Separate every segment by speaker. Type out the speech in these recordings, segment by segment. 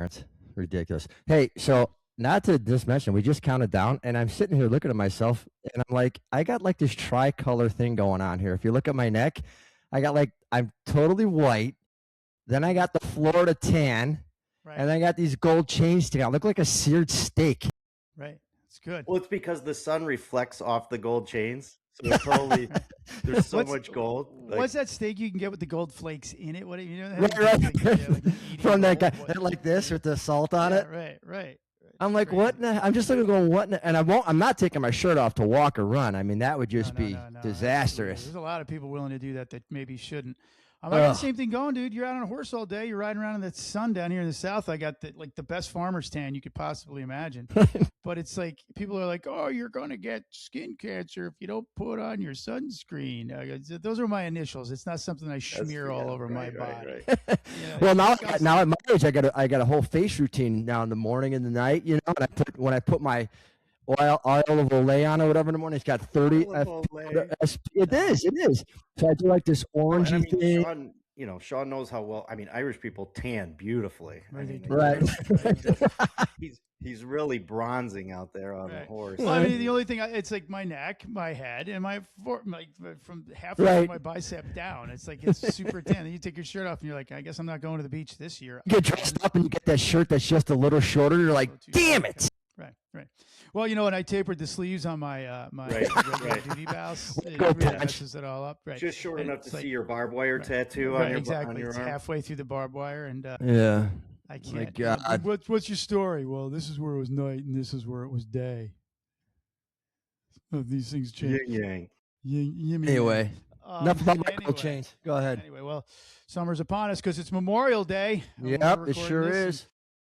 Speaker 1: It's ridiculous. Hey, so not to just mention, we just counted down, and I'm sitting here looking at myself, and I'm like, I got like this tricolor thing going on here. If you look at my neck, I got like I'm totally white. Then I got the Florida tan,
Speaker 2: Right.
Speaker 1: and I got these gold chains sticking out. I look like a seared steak.
Speaker 2: Right. It's good.
Speaker 3: Well, it's because the sun reflects off the gold chains. So it's totally, there's so much gold.
Speaker 2: What's that steak you can get with the gold flakes in it? What do you know?
Speaker 1: Right. From that guy, like this with the salt on it.
Speaker 2: Right.
Speaker 1: I'm like, what? I'm just looking, going, what? And I'm not taking my shirt off to walk or run. I mean, that would just be disastrous.
Speaker 2: There's a lot of people willing to do that maybe shouldn't. I got the same thing going, dude. You're out on a horse all day. You're riding around in the sun down here in the south. I got the best farmer's tan you could possibly imagine. But it's like people are like, "Oh, you're gonna get skin cancer if you don't put on your sunscreen." Those are my initials. It's not something I smear all over my body.
Speaker 3: Right.
Speaker 1: Well, now at my age, I got a whole face routine now in the morning and the night. You know, and when I put my oil of Olay on or whatever in the morning, it's got 30. It is. So I do like this orangey thing.
Speaker 3: Sean knows how well. I mean, Irish people tan beautifully.
Speaker 1: Right.
Speaker 3: He's really bronzing out there on the horse.
Speaker 2: Well, I mean, the only thing it's like my neck, my head, and from halfway from my bicep down. It's like it's super tan. Then you take your shirt off, and you're like, I guess I'm not going to the beach this year.
Speaker 1: You get dressed up, and you get that shirt that's just a little shorter. You're like, damn it.
Speaker 2: Right. Well, when I tapered the sleeves on my duty blouse, it really messes it all up. Right.
Speaker 3: Just short enough to see your barbed wire tattoo on your
Speaker 2: exactly.
Speaker 3: It's
Speaker 2: arm. Halfway through the barbed wire, and I can't.
Speaker 1: My God.
Speaker 2: What's your story? Well, this is where it was night, and this is where it was day. These things change.
Speaker 3: Yin yang.
Speaker 1: Anyway, enough about my gold chains. Go ahead.
Speaker 2: Anyway, well, summer's upon us because it's Memorial Day.
Speaker 1: Yep, it sure is.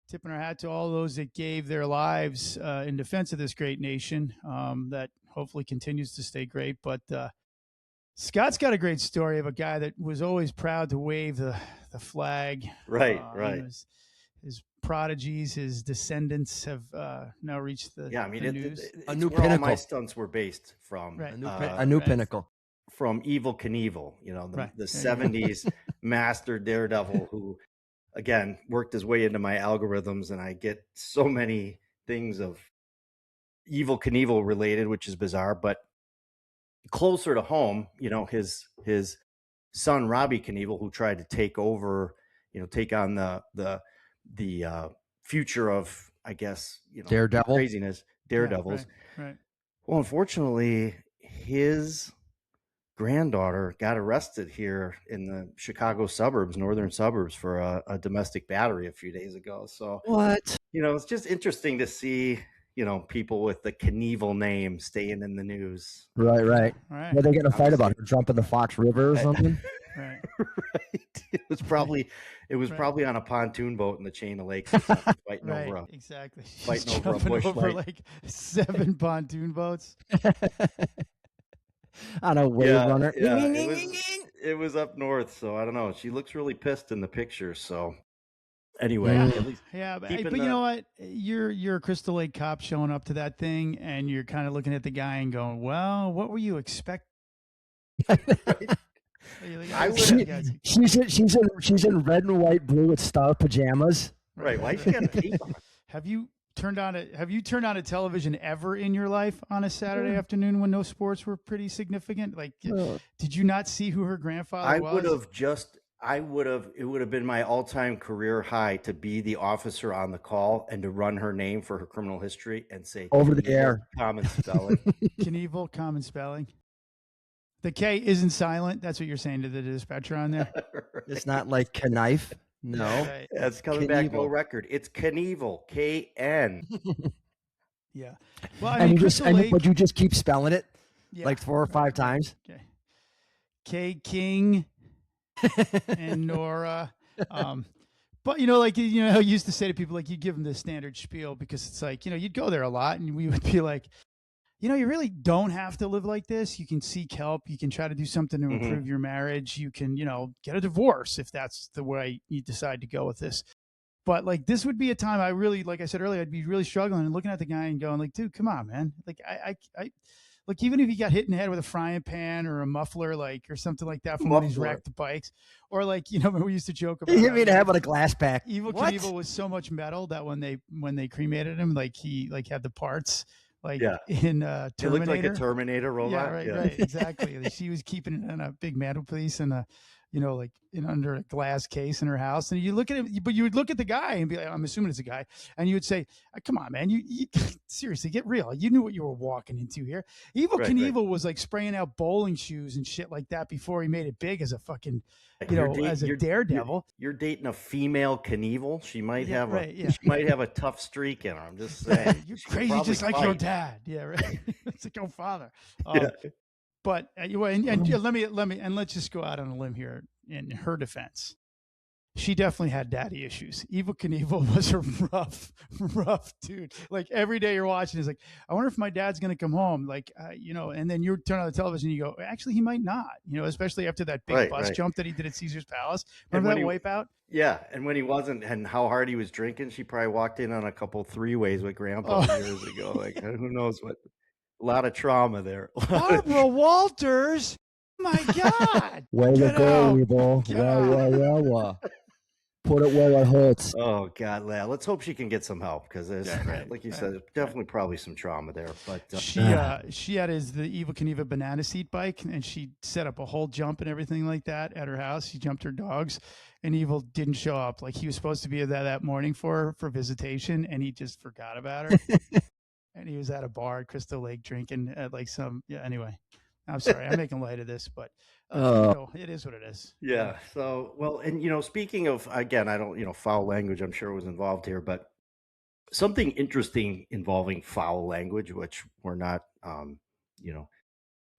Speaker 2: Tipping our hat to all those that gave their lives in defense of this great nation that hopefully continues to stay great. But Scott's got a great story of a guy that was always proud to wave the flag.
Speaker 3: Right.
Speaker 2: His prodigies, his descendants have now reached the news.
Speaker 3: A new pinnacle. All my stunts were based from.
Speaker 2: Right.
Speaker 1: A new pinnacle.
Speaker 3: From Evel Knievel, the 70s master daredevil who, again, worked his way into my algorithms, and I get so many things of Evel Knievel related, which is bizarre, but closer to home, his son, Robbie Knievel, who tried to take over, take on the future of, I guess, craziness, daredevils.
Speaker 2: Right.
Speaker 3: Well, unfortunately, his granddaughter got arrested here in the Chicago northern suburbs for a domestic battery a few days ago. So
Speaker 1: what?
Speaker 3: It's just interesting to see, people with the Knievel name staying in the news.
Speaker 1: Right. What are they getting a fight about? Jumping the Fox River or something?
Speaker 2: Right.
Speaker 3: It was probably on a pontoon boat in the chain of lakes or something, fighting over
Speaker 2: exactly.
Speaker 3: Fighting over a bush light.
Speaker 2: Like 7 pontoon boats.
Speaker 1: On a wave runner.
Speaker 3: Yeah, it was up north, so I don't know. She looks really pissed in the picture. So anyway,
Speaker 2: but you know what? You're a Crystal Lake cop showing up to that thing, and you're kind of looking at the guy and going, "Well, what were you expecting?"
Speaker 1: She's in red and white, blue with star pajamas.
Speaker 3: Right? Why she got a cape on?
Speaker 2: Have you turned on a television ever in your life on a Saturday afternoon when no sports were pretty significant? Like, did you not see who her grandfather was?
Speaker 3: It would have been my all-time career high to be the officer on the call and to run her name for her criminal history and say
Speaker 1: over the air,
Speaker 3: common spelling.
Speaker 2: Knievel, common spelling. The K isn't silent. That's what you're saying to the dispatcher on there.
Speaker 3: Right.
Speaker 1: It's not like knife. No,
Speaker 2: right.
Speaker 3: It's coming back to a record. It's Knievel, K-N.
Speaker 2: Yeah. Well, I mean,
Speaker 1: but you just keep spelling it like 4 or 5 times.
Speaker 2: Okay. K King and Nora. But how you used to say to people, like, you give them the standard spiel because it's like, you'd go there a lot and we would be like, you really don't have to live like this. You can seek help. You can try to do something to improve your marriage. You can, get a divorce if that's the way you decide to go with this. But like, this would be a time I really, like I said earlier, I'd be really struggling and looking at the guy and going like, dude, come on, man. Like like even if he got hit in the head with a frying pan or a muffler, like, or something like that from one of these wrecked bikes, or like, you know, we used to joke about
Speaker 1: he hit me in the head with a glass pack.
Speaker 2: Evil
Speaker 1: What?
Speaker 2: Knievel was so much metal that when they cremated him, like he like had the parts like in Terminator.
Speaker 3: It looked like a Terminator robot.
Speaker 2: Yeah, right, exactly. She was keeping it in a big mantelpiece and you know, like under a glass case in her house. And you look at him, but you would look at the guy and be like, I'm assuming it's a guy, and you would say, come on, man, you seriously get real. You knew what you were walking into here. Evil Knievel was like spraying out bowling shoes and shit like that before he made it big as a fucking, as a daredevil.
Speaker 3: You're dating a female Knievel. She might have she might have a tough streak in her. I'm just saying.
Speaker 2: You're crazy, just like your dad. Yeah, right. It's like your father. But let me let's just go out on a limb here in her defense. She definitely had daddy issues. Evil Knievel was a rough dude. Like every day you're watching, is like, I wonder if my dad's going to come home. Like, and then you turn on the television and you go, actually, he might not. Especially after that big bus jump that he did at Caesar's Palace. Remember that wipeout?
Speaker 3: Yeah, and when he wasn't, and how hard he was drinking, she probably walked in on a couple three-ways with Grandpa years ago. Like, who knows what. A lot of trauma there.
Speaker 2: Barbara Walters. My God.
Speaker 1: Way to go, Evil. Wow. Put it where it hurts.
Speaker 3: Oh God, let's hope she can get some help, because there's, like you said, definitely probably some trauma there. But
Speaker 2: she had the Evil Knievel banana seat bike, and she set up a whole jump and everything like that at her house. She jumped her dogs, and Evil didn't show up. Like he was supposed to be there that morning for visitation, and he just forgot about her. And he was at a bar at Crystal Lake drinking at like some. Yeah. Anyway, I'm sorry, I'm making light of this, but it is what it is.
Speaker 3: Yeah. So, well, and speaking of, again, I don't, foul language, I'm sure was involved here, but something interesting involving foul language, which we're not,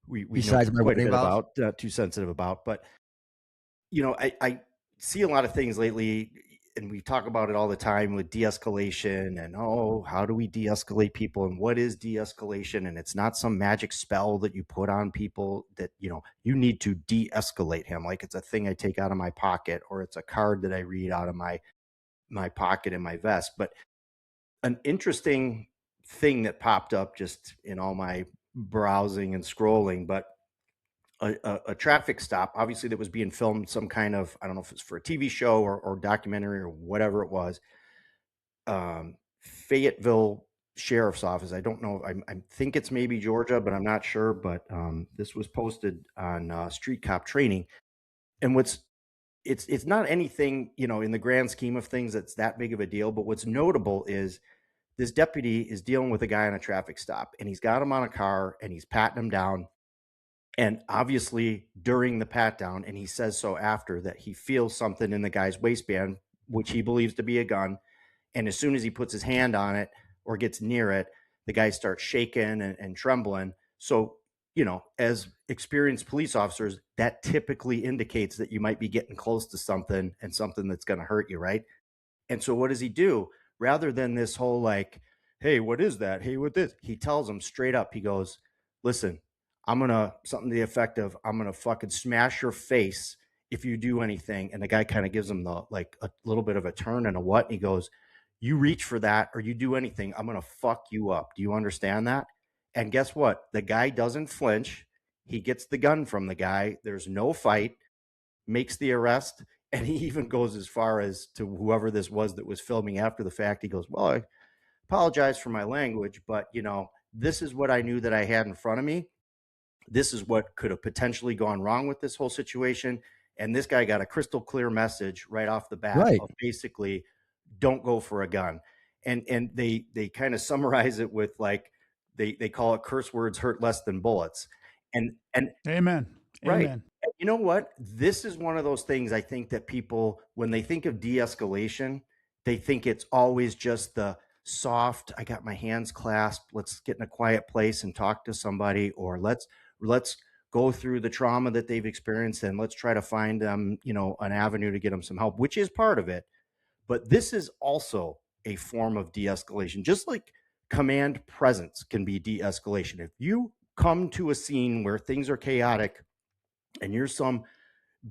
Speaker 3: we
Speaker 1: besides
Speaker 3: know quite a bit about, too sensitive about, but I see a lot of things lately. And we talk about it all the time with de-escalation and, how do we de-escalate people, and what is de-escalation? And it's not some magic spell that you put on people that, you need to de-escalate him. Like it's a thing I take out of my pocket, or it's a card that I read out of my pocket in my vest. But an interesting thing that popped up just in all my browsing and scrolling, but a traffic stop, obviously, that was being filmed, some kind of, I don't know if it's for a TV show or documentary or whatever it was. Fayetteville Sheriff's Office. I don't know. I think it's maybe Georgia, but I'm not sure. But this was posted on Street Cop Training, and it's not anything, in the grand scheme of things, that's that big of a deal. But what's notable is this deputy is dealing with a guy on a traffic stop, and he's got him on a car, and he's patting him down. And obviously during the pat down, and he says so after, that he feels something in the guy's waistband, which he believes to be a gun. And as soon as he puts his hand on it or gets near it, the guy starts shaking and trembling. So, as experienced police officers, that typically indicates that you might be getting close to something, and something that's going to hurt you, right? And so what does he do? Rather than this whole like, hey, what is that? Hey, what this? He tells him straight up, he goes, listen, something to the effect of, I'm going to fucking smash your face if you do anything. And the guy kind of gives him a little bit of a turn and a what? And he goes, you reach for that or you do anything, I'm going to fuck you up. Do you understand that? And guess what? The guy doesn't flinch. He gets the gun from the guy. There's no fight, makes the arrest. And he even goes as far as to whoever this was that was filming after the fact. He goes, well, I apologize for my language, but this is what I knew that I had in front of me. This is what could have potentially gone wrong with this whole situation. And this guy got a crystal clear message right off the bat of basically, don't go for a gun. And they kind of summarize it with like, they call it curse words hurt less than bullets. And
Speaker 2: amen.
Speaker 3: Right.
Speaker 2: Amen.
Speaker 3: You know what? This is one of those things, I think, that people, when they think of de-escalation, they think it's always just the soft, I got my hands clasped, let's get in a quiet place and talk to somebody, or let's go through the trauma that they've experienced and let's try to find them, an avenue to get them some help, which is part of it. But this is also a form of de-escalation, just like command presence can be de-escalation. If you come to a scene where things are chaotic and you're some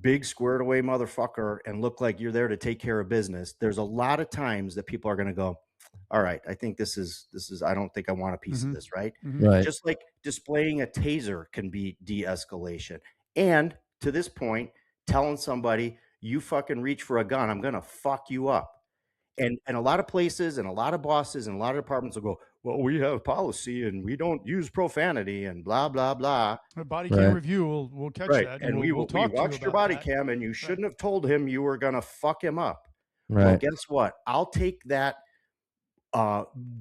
Speaker 3: big squared away motherfucker and look like you're there to take care of business, there's a lot of times that people are going to go, all right, I think this is, I don't think I want a piece of this, right?
Speaker 1: Right.
Speaker 3: Just like displaying a taser can be de-escalation. And to this point, telling somebody, you fucking reach for a gun, I'm going to fuck you up. And a lot of places and a lot of bosses and a lot of departments will go, well, we have policy and we don't use profanity and blah, blah, blah.
Speaker 2: A body cam review will catch that.
Speaker 3: And
Speaker 2: we'll talk
Speaker 3: we watched your body cam and you shouldn't have told him you were going to fuck him up. Well, guess what? I'll take that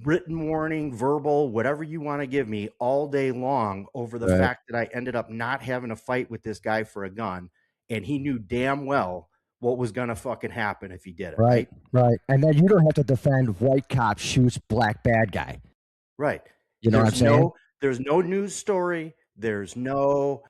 Speaker 3: written warning, verbal, whatever you want to give me all day long over the fact that I ended up not having a fight with this guy for a gun. And he knew damn well what was going to fucking happen if he did it.
Speaker 1: Right. And then you don't have to defend white cop shoots black bad guy.
Speaker 3: Right.
Speaker 1: You know what I'm saying?
Speaker 3: There's no news story. There's no,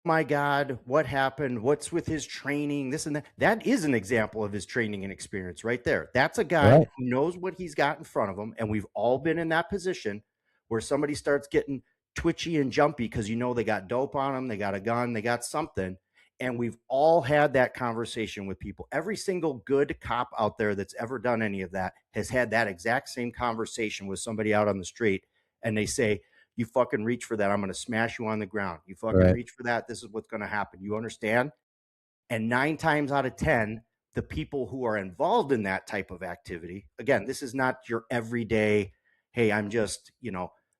Speaker 3: my God, what happened? What's with his training? This and that. That is an example of his training and experience right there. That's a guy who knows what he's got in front of him. And we've all been in that position where somebody starts getting twitchy and jumpy because they got dope on them, they got a gun, they got something. And we've all had that conversation with people. Every single good cop out there that's ever done any of that has had that exact same conversation with somebody out on the street. And they say, you fucking reach for that, I'm going to smash you on the ground. You fucking reach for that, this is what's going to happen. You understand? And 9 times out of 10, the people who are involved in that type of activity, again, this is not your everyday, hey, I'm just,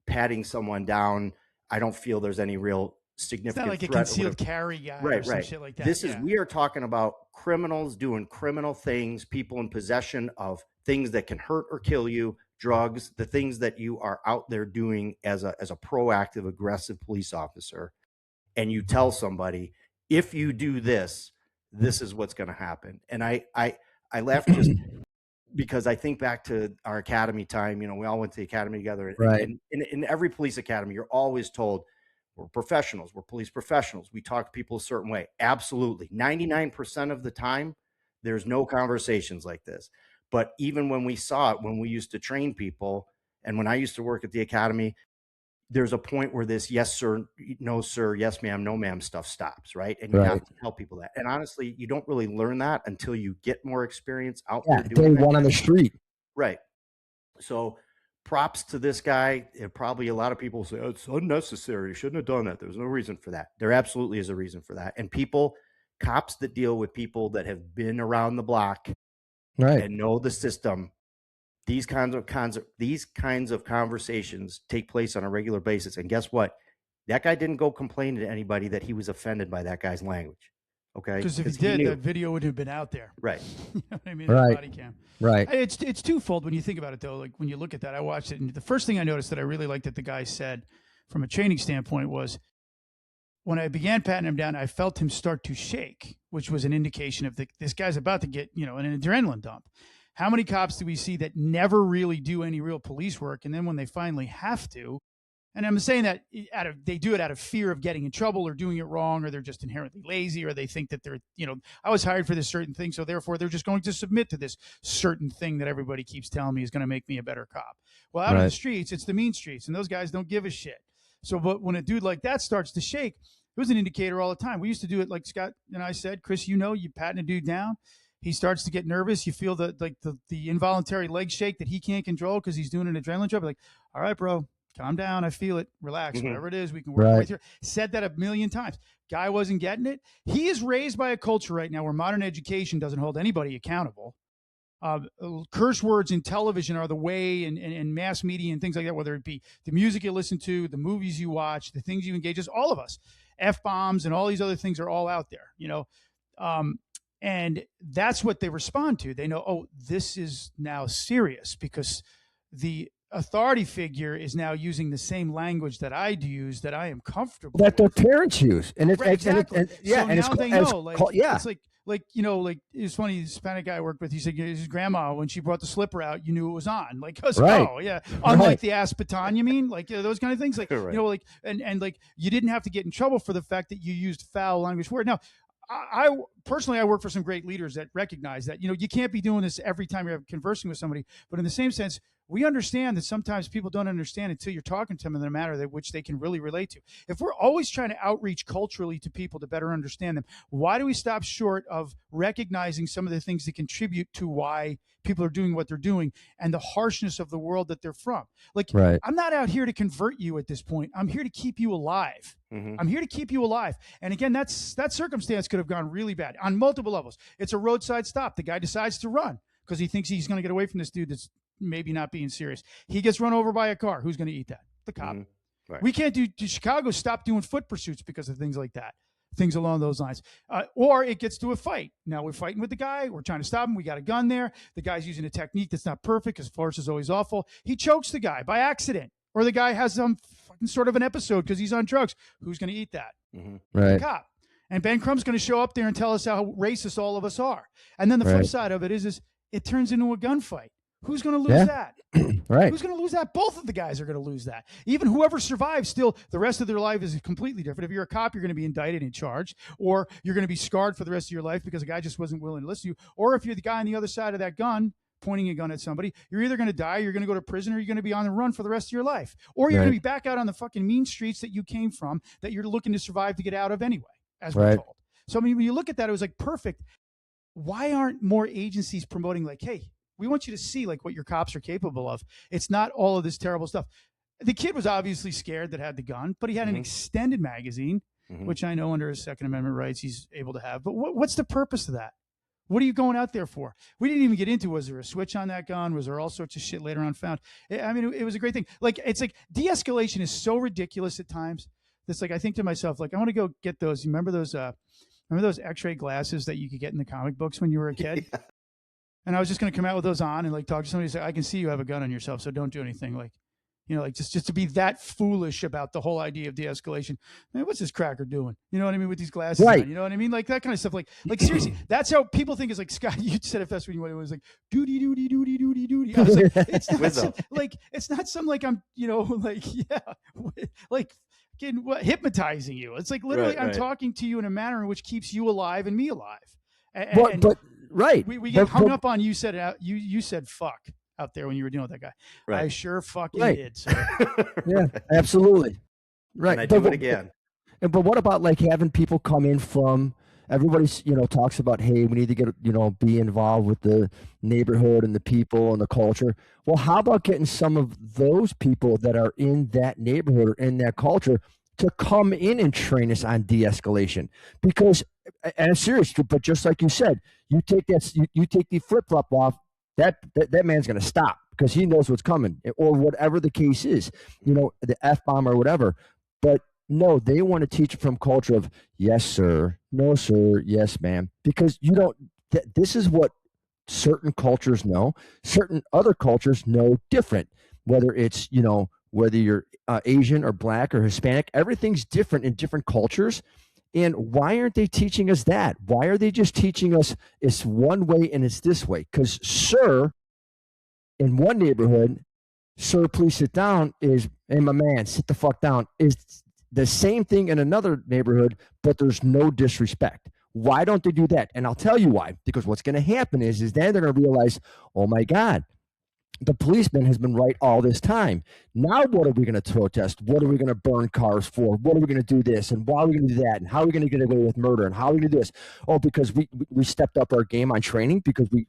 Speaker 3: patting someone down. I don't feel there's any real significant
Speaker 2: it's not like a concealed carry guy or some shit like that.
Speaker 3: This is, we are talking about criminals doing criminal things, people in possession of things that can hurt or kill you, drugs, the things that you are out there doing as a proactive, aggressive police officer. And you tell somebody, if you do this, this is what's going to happen. And I laugh just because I think back to our academy time. We all went to the academy together. And in every police academy, you're always told, we're professionals. We're police professionals. We talk to people a certain way. Absolutely. 99% of the time, there's no conversations like this. But even when we saw it, when we used to train people, and when I used to work at the academy, there's a point where this yes, sir, no, sir, yes, ma'am, no, ma'am stuff stops, right? And you have to tell people that. And honestly, you don't really learn that until you get more experience out there doing
Speaker 1: day one on the street.
Speaker 3: Right. So props to this guy. Probably a lot of people say, oh, it's unnecessary. You shouldn't have done that. There's no reason for that. There absolutely is a reason for that. And cops that deal with people that have been around the block and know the system, these kinds of conversations take place on a regular basis. And guess what? That guy didn't go complain to anybody that he was offended by that guy's language. Okay.
Speaker 2: Because if he did, that video would have been out there.
Speaker 3: Right.
Speaker 2: You know what I mean?
Speaker 1: Body
Speaker 2: cam.
Speaker 1: Right.
Speaker 2: It's twofold when you think about it, though. Like when you look at that, I watched it, and the first thing I noticed that I really liked that the guy said from a training standpoint was, when I began patting him down, I felt him start to shake, which was an indication of this guy's about to get, an adrenaline dump. How many cops do we see that never really do any real police work, and then when they finally have to, and I'm saying that they do it out of fear of getting in trouble or doing it wrong, or they're just inherently lazy, or they think that they're, I was hired for this certain thing, so therefore they're just going to submit to this certain thing that everybody keeps telling me is going to make me a better cop. Well, out in the streets, it's the mean streets, and those guys don't give a shit. So, but when a dude like that starts to shake, it was an indicator all the time. We used to do it like Scott and I said, Chris, you patting a dude down. He starts to get nervous. You feel the involuntary leg shake that he can't control because he's doing an adrenaline jump. Like, all right, bro, calm down. I feel it. Relax. Whatever it is, we can work our way through. Said that a million times. Guy wasn't getting it. He is raised by a culture right now where modern education doesn't hold anybody accountable. Curse words in television are the way, and mass media and things like that, whether it be the music you listen to, the movies you watch, the things you engage, just all of us. F-bombs and all these other things are all out there, and that's what they respond to. They know, oh, this is now serious because the authority figure is now using the same language that I use, that I am comfortable
Speaker 1: that their
Speaker 2: with.
Speaker 1: parents use. And it's
Speaker 2: exactly.
Speaker 1: So
Speaker 2: now they know. It's it's funny. The Hispanic guy I worked with, he said his grandma, when she brought the slipper out, you knew it was on. Like, oh yeah. Unlike the ass baton, you mean? Like, those kind of things. Like, and like, you didn't have to get in trouble for the fact that you used foul language word. Now, I personally, I work for some great leaders that recognize that, you can't be doing this every time you're conversing with somebody. But in the same sense, we understand that sometimes people don't understand until you're talking to them in a manner that which they can really relate to. If we're always trying to outreach culturally to people to better understand them, why do we stop short of recognizing some of the things that contribute to why people are doing what they're doing and the harshness of the world that they're from? Like,
Speaker 1: Right.
Speaker 2: I'm not out here to convert you at this point. I'm here to keep you alive. I'm here to keep you alive. And again, that circumstance could have gone really bad on multiple levels. It's a roadside stop. The guy decides to run because he thinks he's going to get away from this dude that's maybe not being serious. He gets run over by a car. Who's going to eat that? The cop.
Speaker 3: Right.
Speaker 2: We can't do Chicago stop doing foot pursuits because of things like that. Things along those lines. Or it gets to a fight. Now we're fighting with the guy. We're trying to stop him. We got a gun there. The guy's using a technique that's not perfect because force is always awful. He chokes the guy by accident. Or the guy has some fucking sort of an episode because he's on drugs. Who's going to eat that?
Speaker 1: Right.
Speaker 2: The cop. And Ben Crumb's going to show up there and tell us how racist all of us are. And then the flip side of it is it turns into a gunfight. Who's going to lose that?
Speaker 1: Right.
Speaker 2: Who's going to lose that? Both of the guys are going to lose that. Even whoever survives, still, the rest of their life is completely different. If you're a cop, you're going to be indicted and charged, or you're going to be scarred for the rest of your life because a guy just wasn't willing to listen to you. Or if you're the guy on the other side of that gun, pointing a gun at somebody, you're either going to die, you're going to go to prison, or you're going to be on the run for the rest of your life. Or you're going to be back out on the fucking mean streets that you came from, that you're looking to survive to get out of anyway, as we're told. So, I mean, when you look at that, it was like perfect. Why aren't more agencies promoting like, hey, we want you to see like what your cops are capable of. It's not all of this terrible stuff. The kid was obviously scared that had the gun, but he had an extended magazine, which I know under his Second Amendment rights he's able to have. But what's the purpose of that? What are you going out there for? We didn't even get into, was there a switch on that gun? Was there all sorts of shit later on found? I mean, it was a great thing. Like, it's like de-escalation is so ridiculous at times. It's like, I think to myself, like, I want to go get those. You remember those X-ray glasses that you could get in the comic books when you were a kid? Yeah. And I was just going to come out with those on and like talk to somebody and say, I can see you have a gun on yourself, so don't do anything. Like, you know, like just to be that foolish about the whole idea of de-escalation. Man, what's this cracker doing? You know what I mean? With these glasses on, you know what I mean? Like that kind of stuff. Like seriously, that's how people think is like, Scott, you said it best when you went, it was like, doody, doody, doody, doody, doody. I was like, it's not some, like, it's not some, like, I'm, you know, like, yeah, like, hypnotizing you. It's like literally I'm talking to you in a manner in which keeps you alive and me alive. But we get hung up on you said fuck out there when you were dealing with that guy. Right. I sure fucking did. So.
Speaker 1: Yeah, absolutely. Right.
Speaker 3: And I do it again.
Speaker 1: But what about like having people come in from, everybody's, you know, talks about, hey, we need to get, you know, be involved with the neighborhood and the people and the culture. Well, how about getting some of those people that are in that neighborhood or in that culture to come in and train us on de-escalation? Because, and it's serious, but just like you said, you take the flip-flop off, that man's going to stop because he knows what's coming, or whatever the case is, you know, the F-bomb or whatever. But no, they want to teach from culture of yes, sir, no, sir, yes, ma'am, because you don't, this is what certain cultures know. Certain other cultures know different, whether it's, you know, whether you're Asian or black or Hispanic, everything's different in different cultures. And why aren't they teaching us that? Why are they just teaching us it's one way and it's this way? Because sir, in one neighborhood, sir, please sit down is, hey, my man, sit the fuck down, is the same thing in another neighborhood, but there's no disrespect. Why don't they do that? And I'll tell you why. Because what's going to happen is then they're going to realize, oh my God, the policeman has been right all this time. Now what are we going to protest? What are we going to burn cars for? What are we going to do this? And why are we going to do that? And how are we going to get away with murder? And how are we going to do this? Oh, because we stepped up our game on training because we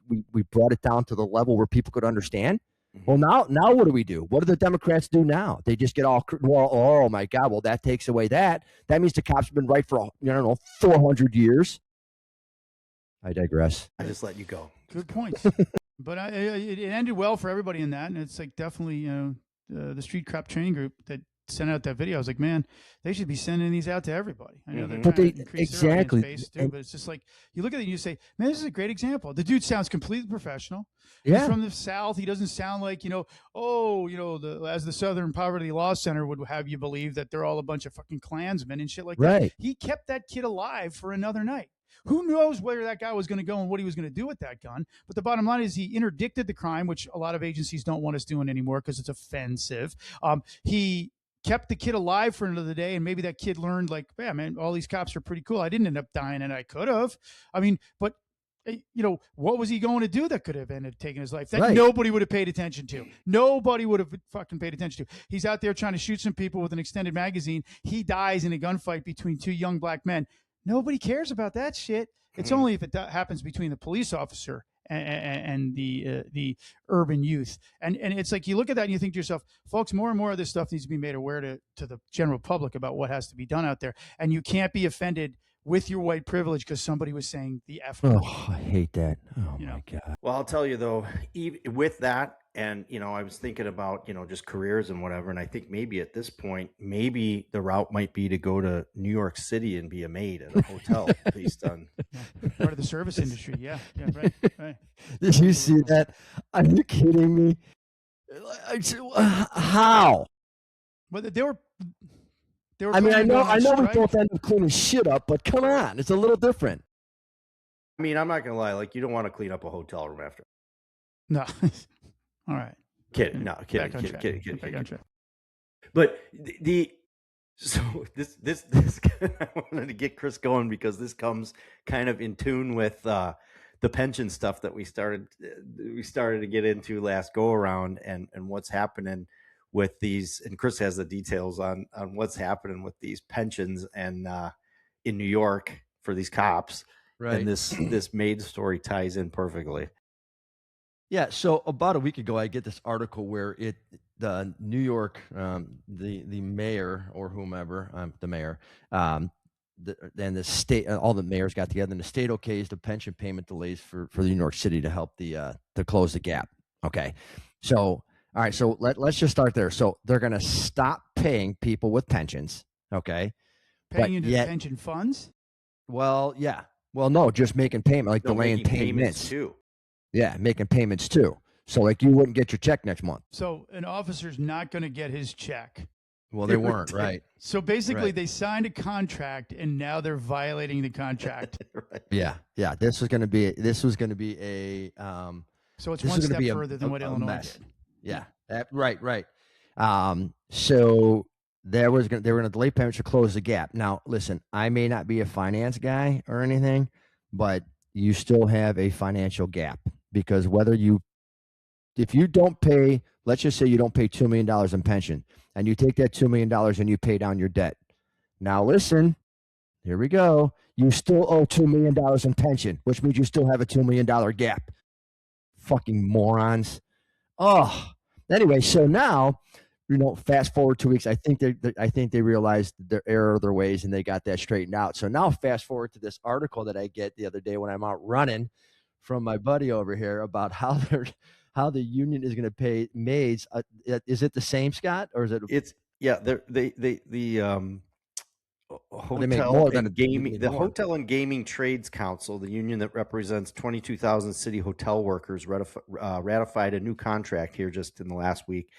Speaker 1: brought it down to the level where people could understand. Well, now what do we do? What do the Democrats do now? They just get all, well, oh my God, well, that takes away that. That means the cops have been right for, 400 years. I digress.
Speaker 3: I just let you go.
Speaker 2: Good points. But it ended well for everybody in that. And it's like definitely, the Street Cop Training Group that sent out that video. I was like, man, they should be sending these out to everybody. I know they're trying to increase their audience base too, but it's just like, you look at it and you say, man, this is a great example. The dude sounds completely professional. Yeah. He's from the South. He doesn't sound like, as the Southern Poverty Law Center would have you believe that they're all a bunch of fucking Klansmen and shit like that. He kept that kid alive for another night. Who knows where that guy was going to go and what he was going to do with that gun? But the bottom line is he interdicted the crime, which a lot of agencies don't want us doing anymore because it's offensive. He kept the kid alive for another day, and maybe that kid learned, like, yeah, man, all these cops are pretty cool. I didn't end up dying, and I could have. I mean, but what was he going to do that could have ended up taking his life that
Speaker 1: Right.
Speaker 2: nobody would have paid attention to? Nobody would have fucking paid attention to. He's out there trying to shoot some people with an extended magazine. He dies in a gunfight between two young black men. Nobody cares about that shit. It's only if it happens between the police officer and the urban youth. And it's like you look at that and you think to yourself, folks, more and more of this stuff needs to be made aware to the general public about what has to be done out there. And you can't be offended with your white privilege because somebody was saying the F word.
Speaker 1: Oh, I hate that. Oh my God.
Speaker 3: Well, I'll tell you though, with that, and I was thinking about just careers and whatever, and I think maybe at this point, maybe the route might be to go to New York City and be a maid at a hotel based on
Speaker 2: part of the service industry. Yeah, right.
Speaker 1: Did you see that? Are you kidding me? How?
Speaker 2: But they were.
Speaker 1: I mean, I know we both end up cleaning shit up, but come on, it's a little different.
Speaker 3: I mean, I'm not gonna lie. Like, you don't want to clean up a hotel room after.
Speaker 2: No. All right.
Speaker 3: Kidding. No, kidding. But so this I wanted to get Chris going because this comes kind of in tune with the pension stuff that we started to get into last go around and what's happening with these, and Chris has the details on what's happening with these pensions and in New York for these cops. Right. And this maid story ties in perfectly.
Speaker 1: Yeah. So about a week ago, I get this article where the New York, the mayor or whomever, the mayor, and the state, all the mayors got together, and the state okays the pension payment delays for the New York City to help to close the gap. Okay. So, all right. So let's just start there. So they're going to stop paying people with pensions. Okay.
Speaker 2: Paying into the pension funds?
Speaker 1: Well, yeah. Well, no, just making payment, like delaying payments
Speaker 3: too.
Speaker 1: Yeah, making payments too. So like you wouldn't get your check next month.
Speaker 2: So an officer's not going to get his check.
Speaker 1: Well, they weren't, right?
Speaker 2: So basically, they signed a contract, and now they're violating the contract.
Speaker 3: Right.
Speaker 1: Yeah. This was going to be a.
Speaker 2: So it's one step further than what Illinois did.
Speaker 1: Yeah. Right. So they were going to delay payments to close the gap. Now, listen, I may not be a finance guy or anything, but you still have a financial gap because if you don't pay, let's just say you don't pay $2 million in pension and you take that $2 million and you pay down your debt. Now, listen, here we go. You still owe $2 million in pension, which means you still have a $2 million gap. Fucking morons. Oh, anyway, so now, fast forward 2 weeks. I think they realized their error of their ways and they got that straightened out. So now fast forward to this article that I get the other day when I'm out running from my buddy over here about how the union is going to pay maids. Is it the same, Scott, or is it?
Speaker 3: Hotel and Gaming Trades Council, the union that represents 22,000 city hotel workers, ratified a new contract here just in the last week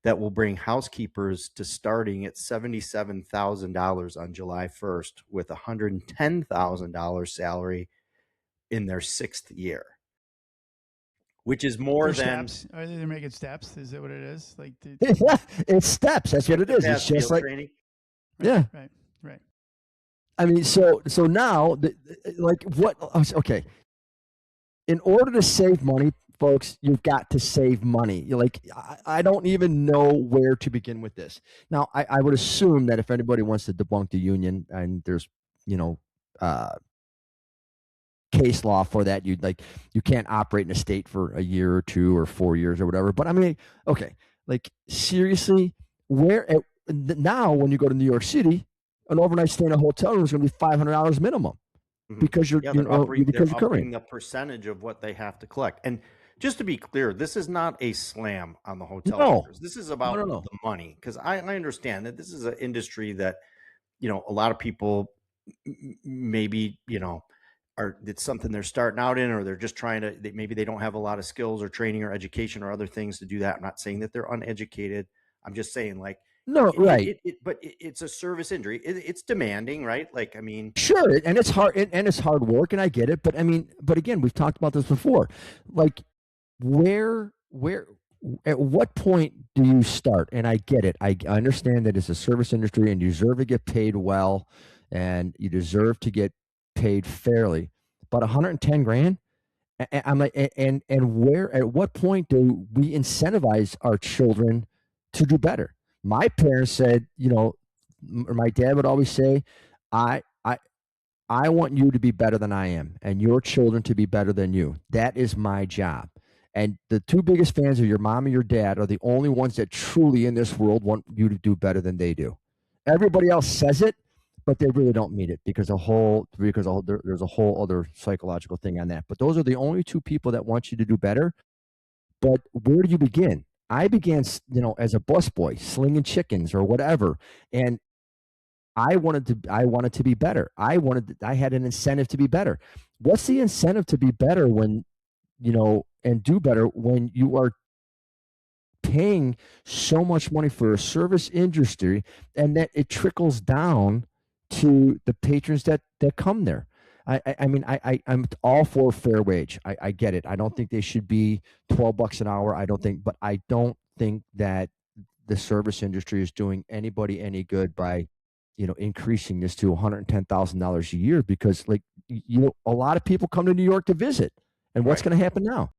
Speaker 3: that will bring housekeepers to starting at $77,000 on July 1st with a $110,000 salary in their 6th year, which is more than
Speaker 2: steps. Are they making steps? Is that what it is? Like
Speaker 1: it's steps. That's what it is. It's just like
Speaker 2: training. Right.
Speaker 1: I mean, so now, like what? Okay. In order to save money, folks, you've got to save money. You're like, I don't even know where to begin with this. Now, I would assume that if anybody wants to debunk the union and there's, case law for that, you can't operate in a state for a year or 2 or 4 years or whatever. But I mean, okay, like seriously, now when you go to New York City, an overnight stay in a hotel room is going to be $500 minimum. Because you're upping
Speaker 3: the percentage of what they have to collect. And just to be clear, this is not a slam on the hotel workers. This is about the money. Because I understand that this is an industry that, a lot of people maybe, it's something they're starting out in, or they're just maybe they don't have a lot of skills or training or education or other things to do that. I'm not saying that they're uneducated. I'm just saying
Speaker 1: right.
Speaker 3: But it's a service injury. It's demanding, right? Like, I mean,
Speaker 1: sure. And it's hard and it's hard work, and I get it. But I mean, again, we've talked about this before. Like where, at what point do you start? And I get it. I understand that it's a service industry and you deserve to get paid well and you deserve to get paid fairly. but 110 grand. I'm like, and where, at what point do we incentivize our children to do better? My parents said, my dad would always say, I, I, I want you to be better than I am and your children to be better than you. That is my job. And the two biggest fans of your mom and your dad are the only ones that truly in this world want you to do better than they do. Everybody else says it, but they really don't mean it because there's a whole other psychological thing on that. But those are the only two people that want you to do better. But where do you begin? I began, as a busboy, slinging chickens or whatever, and I wanted to be better. I had an incentive to be better. What's the incentive to be better when, and do better when you are paying so much money for a service industry and that it trickles down to the patrons that come there? I'm all for fair wage. I get it. I don't think they should be $12 an hour. But I don't think that the service industry is doing anybody any good by, increasing this to $110,000 a year, because a lot of people come to New York to visit, and what's going to happen now?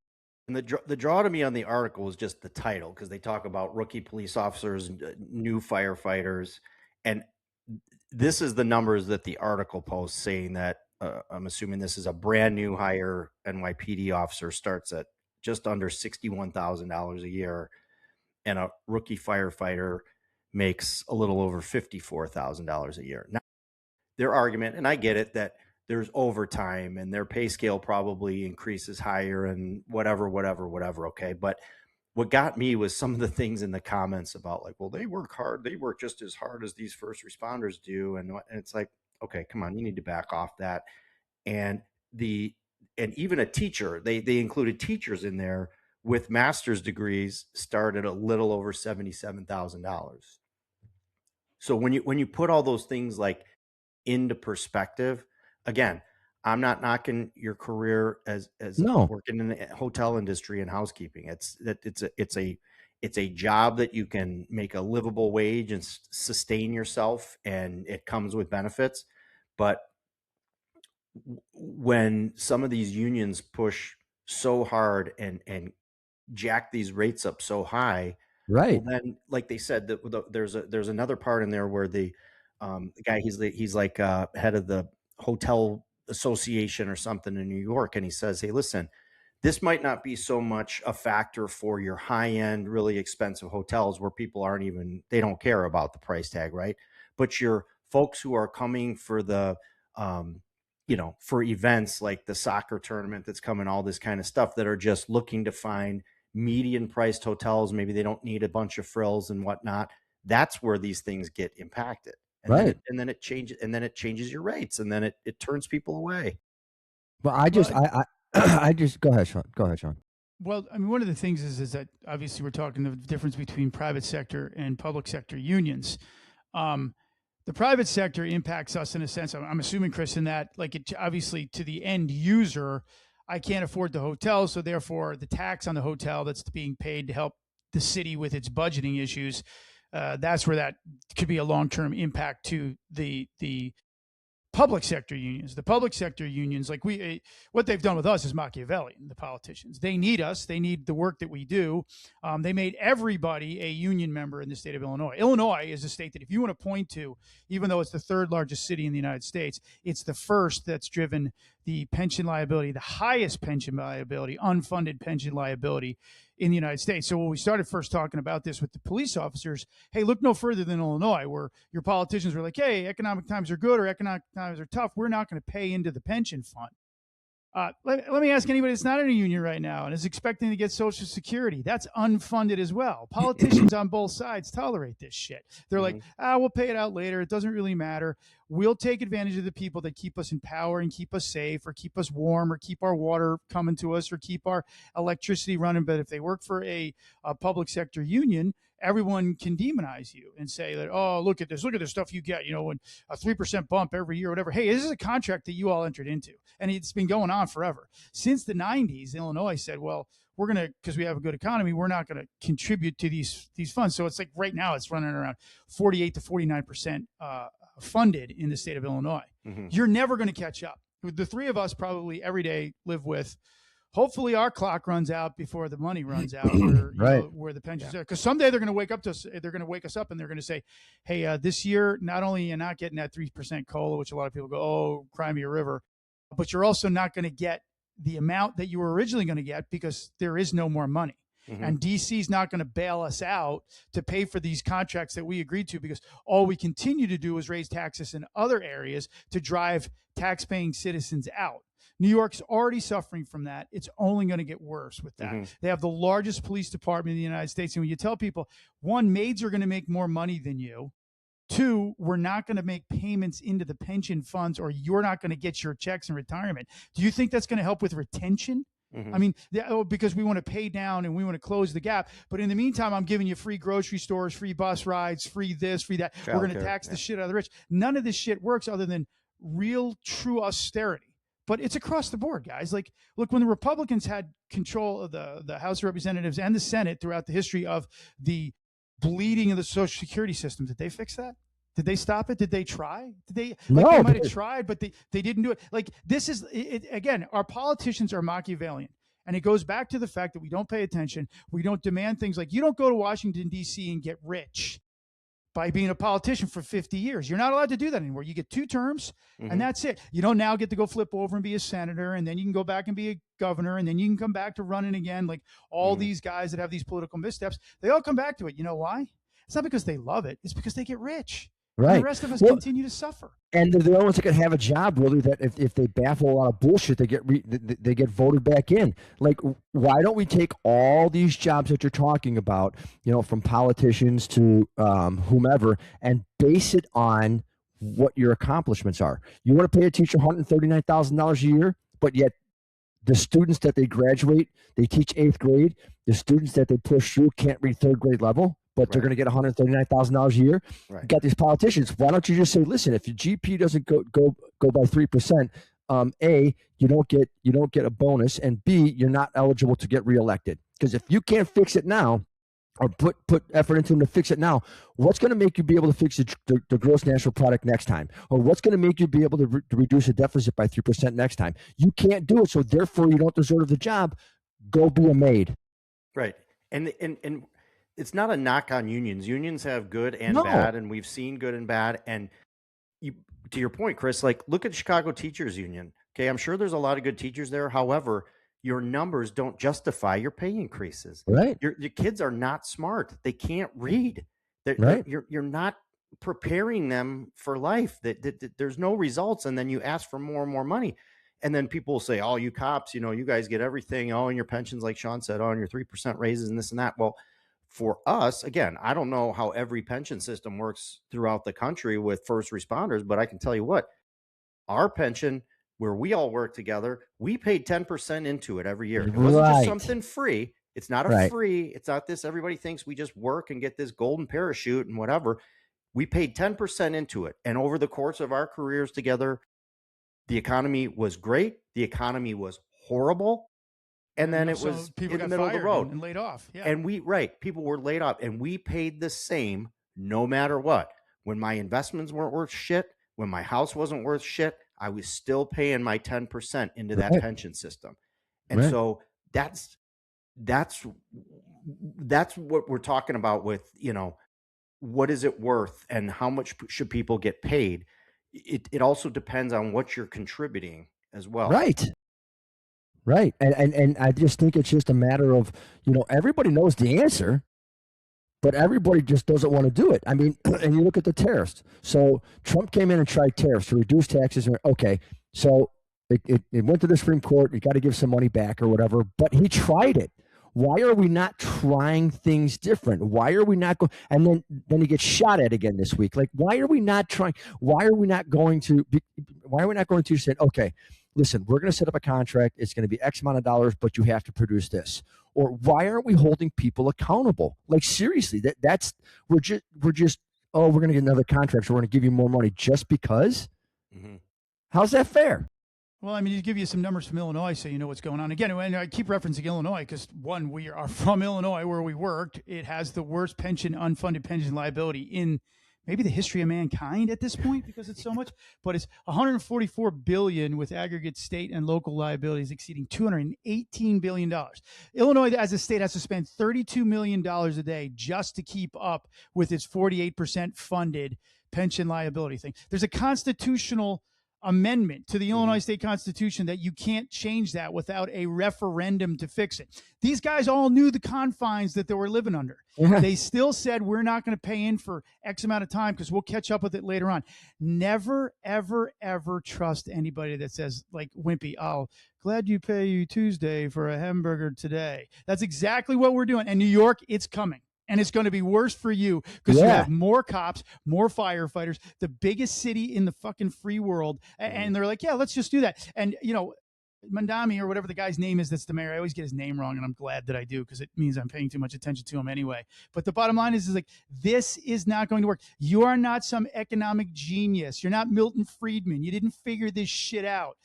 Speaker 3: And the draw to me on the article is just the title, because they talk about rookie police officers, new firefighters, and this is the numbers that the article posts, saying that I'm assuming this is a brand new hire NYPD officer, starts at just under $61,000 a year, and a rookie firefighter makes a little over $54,000 a year. Now, their argument, and I get it, that there's overtime and their pay scale probably increases higher and whatever. Okay. But what got me was some of the things in the comments about, like, well, they work hard. They work just as hard as these first responders do. And it's like, okay, come on, you need to back off that. And even a teacher, they included teachers in there with master's degrees, start at a little over $77,000. So when you put all those things like into perspective, again, I'm not knocking your career as
Speaker 1: No.
Speaker 3: working in the hotel industry and housekeeping. It's a job that you can make a livable wage and sustain yourself, and it comes with benefits. But when some of these unions push so hard and jack these rates up so high,
Speaker 1: right?
Speaker 3: Well, then, like they said, there's another part in there where the guy, he's like head of the hotel association or something in New York, and he says, "Hey, listen, this might not be so much a factor for your high end, really expensive hotels where people they don't care about the price tag, right? But your folks who are coming for the for events like the soccer tournament that's coming, all this kind of stuff, that are just looking to find median priced hotels. Maybe they don't need a bunch of frills and whatnot. That's where these things get impacted. And
Speaker 1: right.
Speaker 3: then it changes your rates, and then it turns people away.
Speaker 1: Well, I just go ahead, Sean.
Speaker 2: Well, I mean, one of the things is that obviously we're talking the difference between private sector and public sector unions. The private sector impacts us in a sense, I'm assuming, Chris, in that, like, it obviously to the end user, I can't afford the hotel, so therefore the tax on the hotel that's being paid to help the city with its budgeting issues, that's where that could be a long-term impact to the public sector unions. The public sector unions, like what they've done with us is Machiavellian, the politicians. They need us. They need the work that we do. They made everybody a union member in the state of Illinois. Illinois is a state that, if you want to point to, even though it's the third largest city in the United States, it's the first that's driven the pension liability, the highest pension liability, unfunded pension liability in the United States. So when we started first talking about this with the police officers, hey, look no further than Illinois, where your politicians were like, hey, economic times are good or economic times are tough, we're not going to pay into the pension fund. Let me ask anybody that's not in a union right now and is expecting to get Social Security. That's unfunded as well. Politicians on both sides tolerate this shit. They're like, we'll pay it out later. It doesn't really matter. We'll take advantage of the people that keep us in power and keep us safe, or keep us warm, or keep our water coming to us, or keep our electricity running. But if they work for a public sector union, everyone can demonize you and say that, oh, look at this stuff you get, when a 3% bump every year or whatever. Hey, this is a contract that you all entered into, and it's been going on forever. Since the 90s, Illinois said, well, we're going to, because we have a good economy, we're not going to contribute to these funds. So it's like right now it's running around 48 to 49% funded in the state of Illinois. You're never going to catch up. the three of us probably every day live with. Hopefully our clock runs out before the money runs out, where,
Speaker 1: right.
Speaker 2: where the pensions are. Because someday they're going to wake up to us. They're going to wake us up and they're going to say, "Hey, this year, not only are you not getting that 3% COLA, which a lot of people go, oh, cry me a river, but you're also not going to get the amount that you were originally going to get because there is no more money." Mm-hmm. And DC is not going to bail us out to pay for these contracts that we agreed to, because all we continue to do is raise taxes in other areas to drive tax-paying citizens out. New York's already suffering from that. It's only going to get worse with that. Mm-hmm. They have the largest police department in the United States. And when you tell people, one, maids are going to make more money than you. Two, we're not going to make payments into the pension funds, or you're not going to get your checks in retirement. Do you think that's going to help with retention? Mm-hmm. I mean, because we want to pay down and we want to close the gap. But in the meantime, I'm giving you free grocery stores, free bus rides, free this, free that. We're going to tax the shit out of the rich. None of this shit works other than real, true austerity. But it's across the board, guys. Like, look, when the Republicans had control of the House of Representatives and the Senate throughout the history of the bleeding of the Social Security system, did they fix that? Did they stop it? Did they try? Did they? Like, no, they might have tried, but they didn't do it. Like, this is it, again, our politicians are Machiavellian. And it goes back to the fact that we don't pay attention. We don't demand things like, you don't go to Washington, D.C. and get rich by being a politician for 50 years. You're not allowed to do that anymore. You get 2 terms, and that's it. You don't now get to go flip over and be a senator, and then you can go back and be a governor, and then you can come back to running again. Like all these guys that have these political missteps, they all come back to it. You know why? It's not because they love it. It's because they get rich. Right. And the rest of us continue to suffer.
Speaker 1: And they're the only ones that can have a job, really, that if they baffle a lot of bullshit, they get voted back in. Like, why don't we take all these jobs that you're talking about, from politicians to whomever, and base it on what your accomplishments are? You want to pay a teacher $139,000 a year, but yet the students that they graduate, they teach 8th grade. The students that they push through can't read 3rd grade level, but they're going to get $139,000 a year. Right. You got these politicians. Why don't you just say, listen, if your GP doesn't go by 3%, A, you don't get a bonus, and B, you're not eligible to get reelected. Because if you can't fix it now, or put effort into them to fix it now, what's going to make you be able to fix the gross national product next time? Or what's going to make you be able to reduce the deficit by 3% next time? You can't do it, so therefore you don't deserve the job. Go be a maid.
Speaker 3: Right. And it's not a knock on unions. Unions have good and bad, and we've seen good and bad. And to your point, Chris, like, look at Chicago Teachers Union. Okay, I'm sure there's a lot of good teachers there. However, your numbers don't justify your pay increases.
Speaker 1: Right.
Speaker 3: Your kids are not smart. They can't read. You're not preparing them for life. That there's no results, and then you ask for more and more money. And then people will say, oh, you cops, you guys get everything. Oh, and your pensions, like Sean said, and your 3% raises and this and that. Well, for us, again, I don't know how every pension system works throughout the country with first responders, but I can tell you what, our pension, where we all work together, we paid 10% into it every year. It wasn't just something free. It's not a free. It's not this. Everybody thinks we just work and get this golden parachute and whatever. We paid 10% into it. And over the course of our careers together, the economy was great. The economy was horrible. And then it was
Speaker 2: people
Speaker 3: in the middle of the road
Speaker 2: and laid off. Yeah.
Speaker 3: And people were laid off, and we paid the same no matter what. When my investments weren't worth shit, when my house wasn't worth shit, I was still paying my 10% into that pension system. And so that's what we're talking about with, what is it worth and how much should people get paid? It also depends on what you're contributing as well.
Speaker 1: Right. And I just think it's just a matter of, everybody knows the answer, but everybody just doesn't want to do it. I mean, and you look at the tariffs. So Trump came in and tried tariffs to reduce taxes. Okay. So it went to the Supreme Court. You got to give some money back or whatever, but he tried it. Why are we not trying things different? Why are we not going? And then he gets shot at again this week. Like, why are we not trying? Why are we not going to say, okay, listen, we're going to set up a contract. It's going to be X amount of dollars, but you have to produce this. Or why aren't we holding people accountable? Like, seriously, we're just we're going to get another contract, so we're going to give you more money just because. Mm-hmm. How's that fair?
Speaker 2: Well, I mean, to give you some numbers from Illinois so you know what's going on. Again, and I keep referencing Illinois because, one, we are from Illinois where we worked. It has the worst unfunded pension liability in maybe the history of mankind at this point because it's so much, but it's 144 billion with aggregate state and local liabilities exceeding 218 billion dollars. Illinois as a state has to spend 32 million dollars a day just to keep up with its 48% funded pension liability thing. There's a constitutional amendment to the Illinois state constitution that you can't change that without a referendum to fix it. These guys all knew the confines that they were living under. They still said, we're not going to pay in for X amount of time because we'll catch up with it later on. Never, ever, ever trust anybody that says, like Wimpy, oh, glad you pay you Tuesday for a hamburger today. That's exactly what we're doing. And New York, it's coming. And it's going to be worse for you because you have more cops, more firefighters, the biggest city in the fucking free world. And they're like, yeah, let's just do that. And, you know, Mandami or whatever the guy's name is that's the mayor. I always get his name wrong, and I'm glad that I do because it means I'm paying too much attention to him anyway. But the bottom line is like, this is not going to work. You are not some economic genius. You're not Milton Friedman. You didn't figure this shit out.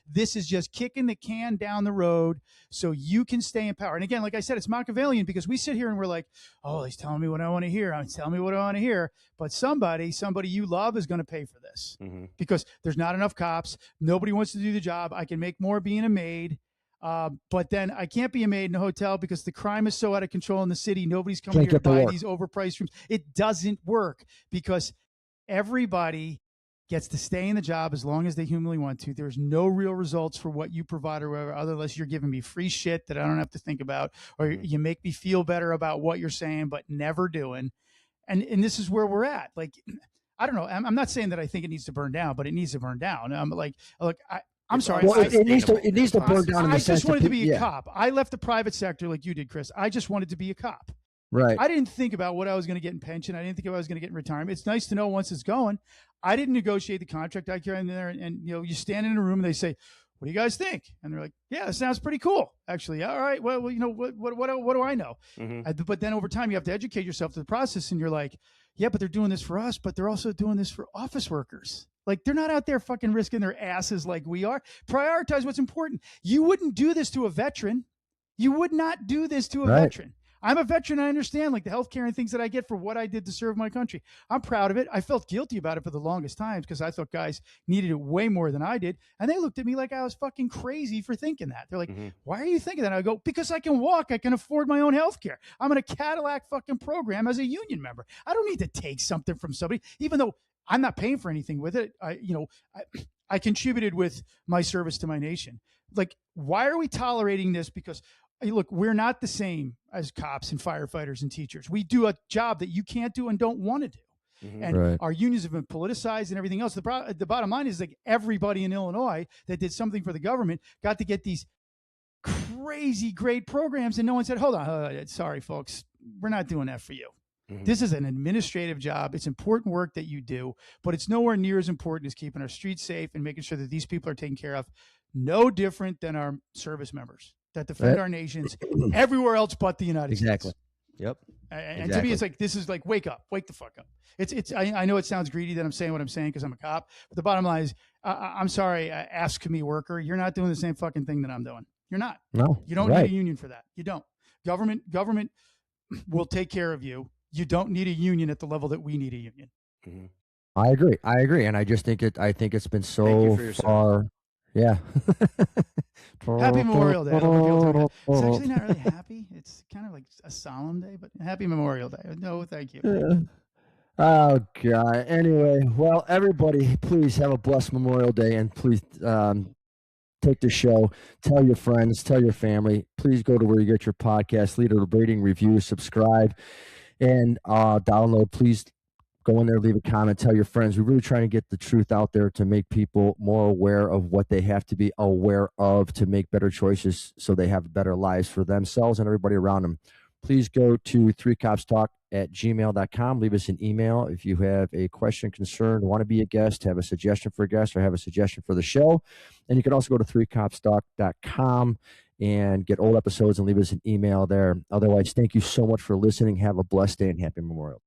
Speaker 2: This is just kicking the can down the road so you can stay in power. And again, like I said, it's Machiavellian because we sit here and we're like, oh, he's telling me what I want to hear. He's telling me what I want to hear. But somebody you love is going to pay for this because there's not enough cops. Nobody wants to do the job. I can make more being a maid. But then I can't be a maid in a hotel because the crime is so out of control in the city. Nobody's coming here to buy these overpriced rooms. It doesn't work because everybody gets to stay in the job as long as they humanly want to. There's no real results for what you provide or whatever, unless you're giving me free shit that I don't have to think about, or you make me feel better about what you're saying, but never doing. And this is where we're at. Like, I don't know. I'm not saying that I think it needs to burn down, but it needs to burn down. I'm like, look, I'm sorry.
Speaker 1: Well, it needs to burn down.
Speaker 2: I just wanted to be a cop. I left the private sector like you did, Chris. I just wanted to be a cop.
Speaker 1: Right.
Speaker 2: I didn't think about what I was going to get in pension. I didn't think I was going to get in retirement. It's nice to know once it's going. I didn't negotiate the contract. I carry in there, and you know, you stand in a room and they say, "What do you guys think?" And they're like, "Yeah, that sounds pretty cool, actually." All right. Well, you know, what do I know? But then over time, you have to educate yourself to the process, and you're like, "Yeah, but they're doing this for us, but they're also doing this for office workers." Like, they're not out there fucking risking their asses like we are. Prioritize what's important. You wouldn't do this to a veteran. You would not do this to a veteran. I'm a veteran. I understand like the healthcare and things that I get for what I did to serve my country. I'm proud of it. I felt guilty about it for the longest time because I thought guys needed it way more than I did. And they looked at me like I was fucking crazy for thinking that. They're like, why are you thinking that? I go, because I can walk. I can afford my own healthcare. I'm in a Cadillac fucking program as a union member. I don't need to take something from somebody, even though I'm not paying for anything with it. I contributed with my service to my nation. Like, why are we tolerating this? Because look, we're not the same as cops and firefighters and teachers. We do a job that you can't do and don't want to do. And our unions have been politicized and everything else. The bottom line is like everybody in Illinois that did something for the government got to get these crazy great programs. And no one said, hold on, sorry, folks, we're not doing that for you. This is an administrative job. It's important work that you do, but it's nowhere near as important as keeping our streets safe and making sure that these people are taken care of. No different than our service members that defend our nations everywhere else but the United States.
Speaker 1: Yep.
Speaker 2: And to me, it's like, this is like, wake up, wake the fuck up. I know it sounds greedy that I'm saying what I'm saying because I'm a cop, but the bottom line is, I'm sorry, ask me worker, you're not doing the same fucking thing that I'm doing. You're not.
Speaker 1: No.
Speaker 2: You don't need a union for that. You don't. Government will take care of you. You don't need a union at the level that we need a union.
Speaker 1: I agree. And I just think it's been so far. Yeah.
Speaker 2: Happy Memorial Day. It's actually not really happy. It's kind of like a solemn day, but happy Memorial Day. No, thank you.
Speaker 1: Oh, God. Anyway, well, everybody, please have a blessed Memorial Day, and please take the show. Tell your friends. Tell your family. Please go to where you get your podcast. Leave a rating, review, subscribe, and download. Please go in there, leave a comment, tell your friends. We're really trying to get the truth out there to make people more aware of what they have to be aware of to make better choices so they have better lives for themselves and everybody around them. Please go to 3copstalk@gmail.com. Leave us an email if you have a question, concern, want to be a guest, have a suggestion for a guest, or have a suggestion for the show. And you can also go to 3copstalk.com and get old episodes and leave us an email there. Otherwise, thank you so much for listening. Have a blessed day and happy Memorial.